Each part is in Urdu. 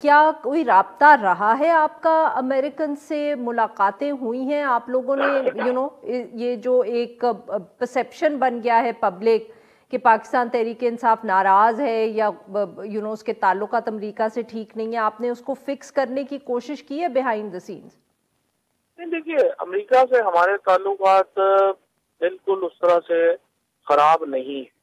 کیا کوئی رابطہ رہا ہے آپ کا امریکن سے؟ ملاقاتیں ہوئی ہیں آپ لوگوں نے؟ یہ جو ایک پرسیپشن بن گیا ہے پبلک کہ پاکستان تحریک انصاف ناراض ہے یا اس کے تعلقات امریکہ سے ٹھیک نہیں ہے، آپ نے اس کو فکس کرنے کی کوشش کی ہے بیہائنڈ دا سینز؟ نہیں، دیکھیے، امریکہ سے ہمارے تعلقات بالکل اس طرح سے خراب نہیں ہیں،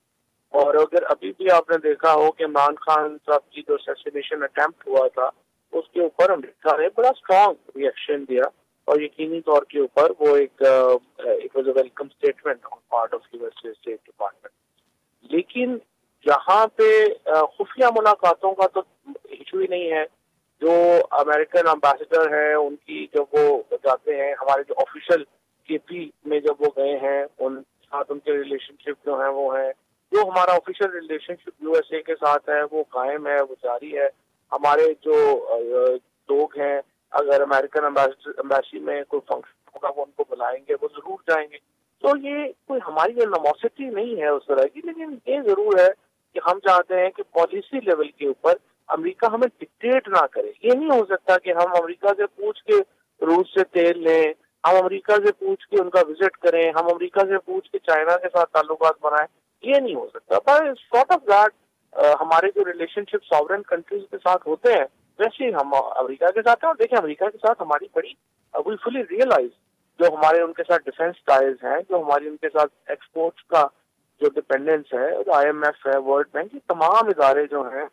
اور اگر ابھی بھی آپ نے دیکھا ہو کہ عمران خان صاحب کی جو اسیسینیشن اٹیمپٹ ہوا تھا اس کے اوپر امریکہ نے بڑا اسٹرانگ ریئیکشن دیا، اور یقینی طور کے اوپر وہ ایک welcome statement on part of U S state department. لیکن یہاں پہ خفیہ ملاقاتوں کا تو ایشو ہی نہیں ہے۔ جو امریکن امبیسڈر ہیں ان کی جب وہ جاتے ہیں، ہمارے جو آفیشل کے پی میں جب وہ گئے ہیں، ان ساتھ ان کے ریلیشن شپ جو ہیں وہ ہیں، جو ہمارا official relation ship you S اے کے ساتھ ہے وہ قائم ہے، وہ جاری ہے۔ ہمارے جو لوگ ہیں، اگر امریکن امبیسی میں کوئی فنکشن ہوگا وہ ان کو بلائیں گے، وہ ضرور جائیں گے۔ تو یہ کوئی ہماری انیموسٹی نہیں ہے اس طرح کی، لیکن یہ ضرور ہے کہ ہم چاہتے ہیں کہ پالیسی لیول کے اوپر امریکہ ہمیں ڈکٹیٹ نہ کرے۔ یہ نہیں ہو سکتا کہ ہم امریکہ سے پوچھ کے روس سے تیل لیں، ہم امریکہ سے پوچھ کے ان کا وزٹ کریں، ہم امریکہ سے پوچھ کے چائنا کے ساتھ تعلقات بنائیں۔ یہ نہیں ہو سکتا۔ پر سارٹ آف دیٹ ہمارے جو ریلیشن شپ ساورن کنٹریز کے ساتھ ہوتے ہیں ویسے ہی ہم امریکہ کے ساتھ ہیں، اور دیکھیں امریکہ کے ساتھ ہماری بڑی وی فلی ریئلائز جو ہمارے ان کے ساتھ ڈیفنس ٹائز ہیں، جو ہماری ان کے ساتھ ایکسپورٹس کا جو ڈیپینڈنس ہے، جو آئی ایم ایف ہے، ورلڈ بینک، یہ تمام ادارے جو ہیں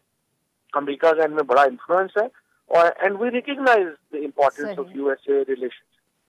امریکہ کا ان میں بڑا انفلوئنس ہے، اور and we recognise the importance of صحیح۔ U S A relation.